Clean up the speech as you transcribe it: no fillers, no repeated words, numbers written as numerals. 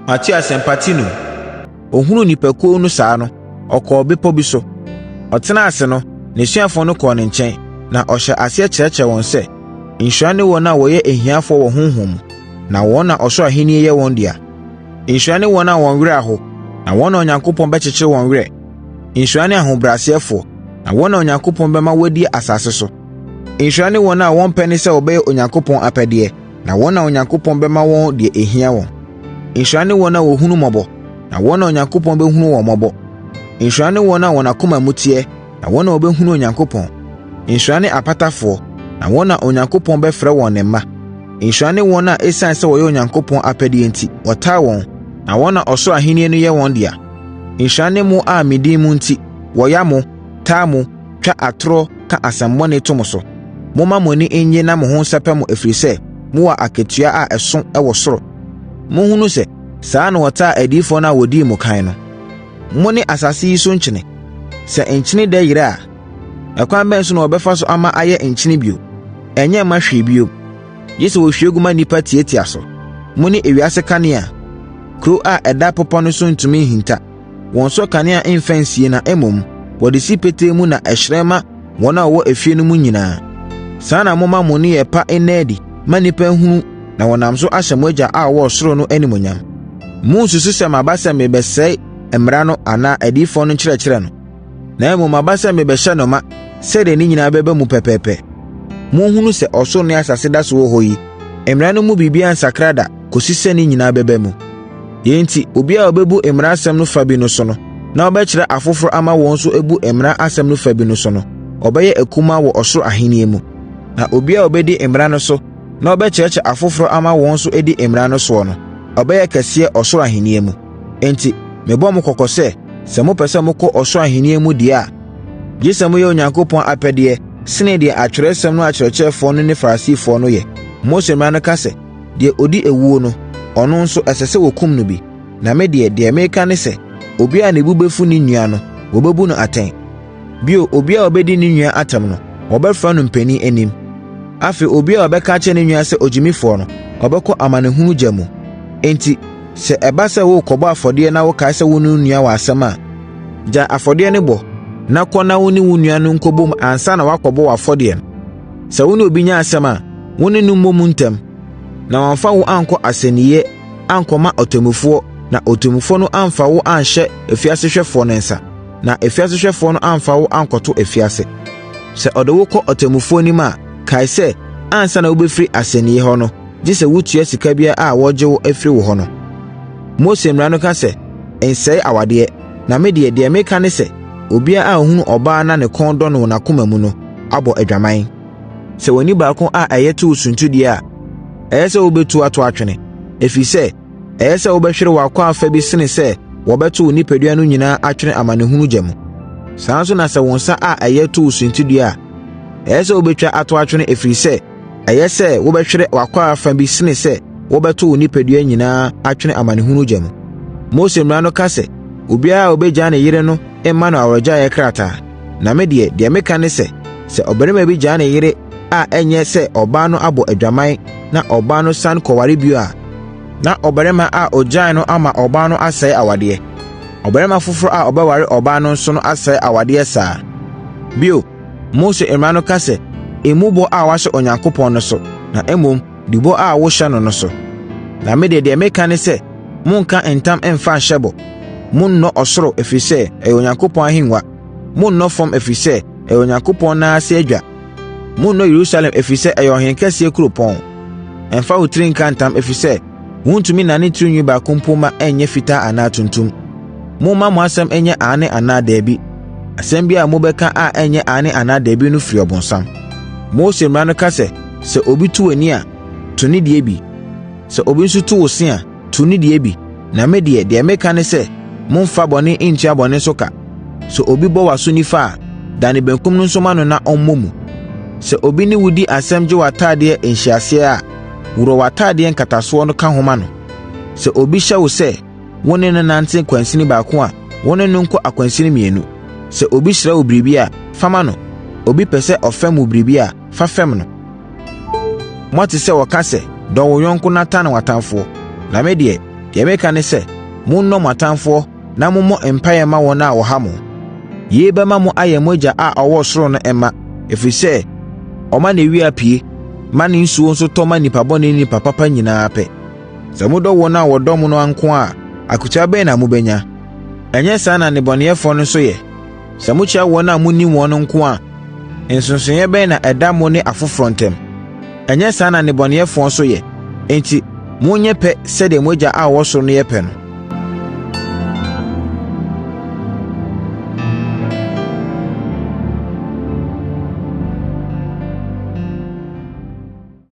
Matias empatino. Ohunu nipakuo no saa no, ɔkɔɔ bepɔ bi so. Ɔtena ase no, n'asuafoɔ no kɔɔ ne nkyɛn, na ɔhyɛ aseɛ kyerɛkyerɛ wɔn sɛ, nhyira ne wɔn a wɔyɛ ahiafoɔ wɔ honhom mu, na wɔn na ɔsoro ahenni yɛ wɔn dea. Nhyira ne wɔn a wɔn werɛ aho, na wɔn na Onyankopɔn bɛkyekyere wɔn werɛ. Nhyira ne ahobrɛaseɛfoɔ, na wɔn na Onyankopɔn bɛma wɔadi asase so. Nhyira ne wɔn a wɔn pɛ ne sɛ wɔbɛyɛ Onyankopɔn apɛdeɛ, na wɔn na Onyankopɔn bɛma wɔn deɛ ɛhia wɔn. Nhyira ne wɔn a wɔhunu mmɔbɔ, na wɔn na Onyankopɔn bɛhunu wɔn mmɔbɔ. Nhyira ne wɔn a wɔn akoma mu teɛ, na wɔn na wɔbɛhunu Onyankopɔn. Nhyira ne apatafoɔ, na wɔn na Onyankopɔn bɛfrɛ wɔn ne mma. Nhyira ne wɔn a ɛsiane sɛ wɔyɛ Onyankopɔn apɛdeɛ nti, wɔtaa wɔn, na wɔn na ɔsoro ahenni no yɛ wɔn dea. Nhyira ne mo a me din mu nti, wɔya mo, taa mo, twa atorɔ, ka asɛmmɔne to mo so. Momma mo ani nnye na mo ho nsɛpɛ mo ɛfiri sɛ, mowɔ akatua a ɛso wɔ soro. Monhunu sɛ, saa na wɔtaa adiyifoɔ no a wɔdii mo kan no. Mo ne asase yi so nkyene. Sɛ nkyene da yere a, ɛkwan bɛn so na wɔbɛfa so ama ayɛ nkyene bio? Ɛnyɛ mma hwee bio. Gye sɛ wɔhwie gu ma nnipa tiatia so. Mo ne ewiase kanea. Kuro a ɛda popɔ no so ntumi nhinta. Wɔn so kanea mfa nsie na mmom, wɔde si petee mu na ɛhyerɛn ma wɔn a wɔwɔ efie no mu nyinaa. Saa na momma mo ne yɛ pa nna adi ma nnipa nhunu na wɔnam so ahyɛ mo Agya a ɔwɔ ɔsoro no animuonyam. Monsusu sɛ maba sɛ mebɛsɛe mmara no anaa adiyifoɔ no nkyerɛkyerɛ no. Na mmom maba sɛ mebɛhyɛ no ma sɛdeɛ ne nyinaa bɛba mu pɛpɛɛpɛ. Monhunu sɛ ɔsoro ne asase da so wɔ hɔ yi, mmara no mu biribiara nsakra da kɔsi sɛ ne nyinaa bɛba mu. Yɛn nti, obiara a ɔbɛbu mmara asɛm no fa bi no so no, na ɔbɛkyerɛ afoforɔ ama wɔn nso abu mmara asɛm no fa bi no so no, ɔbɛyɛ akumaa wɔ ɔsoro ahenni mu. Na obiara a ɔbɛdi mmara no so, na ɔbɛkyerɛkyerɛ afoforɔ ama wɔn nso adi mmara no soɔ no, ɔbɛyɛ kɛseɛ ɔsoro ahenni mu. Enti, mebɔ mo kɔkɔ sɛ mopɛ sɛ mokɔ ɔsoro ahenni mu deɛ a, gye sɛ moyɛ Onyankopɔn apɛdeɛ sene deɛ Atwerɛsɛm no akyerɛkyerɛfoɔ no ne Farisifoɔ no yɛ. Mose mmara no ka sɛ, deɛ ɔdi ewuo no, ɔno nso ɛsɛ sɛ wɔkum no bi. Na me deɛ meka ne sɛ, obiara ne bu bɛfu ne nua no, wɔbɛbu no atɛn. Bio, obiara a ɔbɛdi ne nua atam no, wɔbɛfra no mpanin anim. Afei, obiara a ɔbɛka kyerɛ ne nua sɛ ogyimifoɔ no, ɔbɛkɔ amanehunu gya mu. Enti, sɛ ɛba sɛ worekɔbɔ afɔdeɛ na wokae sɛ wo ne wo nua wɔ asɛm a, gya afɔdeɛ no bɔ, na kɔ na wo ne wo nua no nkɔbom ansa na woakɔbɔ w'afɔdeɛ no. Sɛ wo ne obi nya asɛm a, wo ne no mmɔ mu ntɛm, na wɔamfa wo ankɔ asɛnniiɛ ankɔma ɔtemmufoɔ, na ɔtemmufoɔ no amfa wo anhyɛ afiasehwɛfoɔ no nsa, na afiasehwɛfoɔ no amfa wo ankɔto afiase. Sɛ ɔde wo kɔ ɔtemmufoɔ anim a, kae sɛ, ansa na wobɛfiri asɛnniiɛ hɔ no, gye sɛ wotua sika biara a wɔgye wo afiri wo hɔ no. Mose mmara no ka sɛ, nsɛe awadeɛ, na me deɛ meka ne sɛ, obiara a ɔhunu ɔbaa na ne kɔn dɔ no wɔ n'akoma mu no, abɔ adwaman. Sɛ w'ani baako a ɛyɛ to wo suntudeɛ a, ɛyɛ sɛ wobɛtu ato atwene, ɛfiri sɛ, ɛyɛ sɛ wobɛhwere w'akɔ afa bi sene sɛ wɔbɛto wo nipadua no nyinaa atwene amanehunu gya mu. Saa nso na sɛ wo nsa a ɛyɛ to wo suntudeɛ a, ɛyɛ sɛ wobɛtwa ato atwene ɛfiri sɛ, ɛyɛ sɛ wobɛhwere w'akɔ afa bi sene sɛ wɔbɛto wo nipadua nyinaa atwene amanehunu gya mu. Mose mmara no ka sɛ, obiara a obɛgyaa ne yere no mma no aworɔgyaeɛ krataa. Na me deɛ meka ne sɛ, sɛ ɔbarima bi gyaa ne yere a ɛnyɛ sɛ ɔbaa no abɔ adwaman na ɔbaa no sane kɔware bio a, na ɔbarima a ɔgyae no ama ɔbaa no asɛe awadeɛ. Ɔbarima foforɔ a ɔbɛware ɔbaa no nso no asɛe awadeɛ saa. Bio, Mose mmara no ka sɛ, emu bɔ a wahyɛ Onyankopɔn no so, na mmom, di bɔ a wohyɛ no no so. Na me deɛ meka ne sɛ, monka ntam mfa nhyɛ bɔ. Monnɔ ɔsoro ɛfiri sɛ, ɛyɛ Onyankopɔn ahengua. Monnɔ fam ɛfiri sɛ, ɛyɛ Onyankopɔn nan ase adwa. Monnɔ Yerusalem ɛfiri sɛ, ɛyɛ ɔhene kɛseɛ kuropɔn. Ɛmfa wo tiri nka ntam ɛfiri sɛ, wontumi nane tirinwi baako mpo ma ɛnyɛ fitaa anaa tuntum. Momma mo asɛm ɛnyɛ aane anaa daabi. Asɛm bi a mobɛka a ɛnyɛ aane anaa daabi no firi ɔbonsam. Mose mmara no ka sɛ, sɛ obi tu w'ani a, to ne deɛ bi. Sɛ obi nso tu wo se a, to ne deɛ bi. Na me deɛ meka ne sɛ, momfa bɔne ntua bɔne so ka. Sɛ obi bɔ w'aso nifa a, da ne benkum no nso ma no na ɔmmɔ mu. Sɛ obi ne wo di asɛm gye w'ataadeɛ nhyiaseɛ a, worɔ w'ataadeɛ nkatasoɔ no ka ho ma no. Sɛ obi hyɛ wo sɛ, wo ne no nante kwansini baako a, wo ne no nkɔ akwansini mmienu. Sɛ obi hyerɛ wo biribi a, fama no. Obi pɛ sɛ ɔfɛm wo biribi a, fa fɛm no. Moate sɛ wɔka sɛ, dɔ wo yɔnko na ta ne w'atamfoɔ. Na me deɛ, Deɛ meka ne sɛ, monnɔ mo atamfoɔ na mommɔ mpaeɛ ma wɔn a wɔha mo. Yei bɛma mo ayɛ mo Agya a ɔwɔ ɔsoro no mma, ɛfiri sɛ, ɔma n'ewia pue, ma ne nsuo nso tɔ ma nnipa bɔne ne nnipa papa nyinaa pɛ. Sɛ modɔ wɔn a wɔdɔ mo no nko a, akokyɛa bɛn na mobɛnya? Ɛnyɛ saa na nnebɔneyɛfoɔ no nso yɛ? Sɛ mokyia wɔn a monnim wɔn no nko a, nsonsonoeɛ bɛn na ɛda mo ne afoforɔ ntam? Ɛnyɛ saa na nnebɔneyɛfoɔ nso yɛ? Enti, monyɛ pɛ sɛdeɛ mo Agya a ɔwɔ ɔsoro no yɛ pɛ no.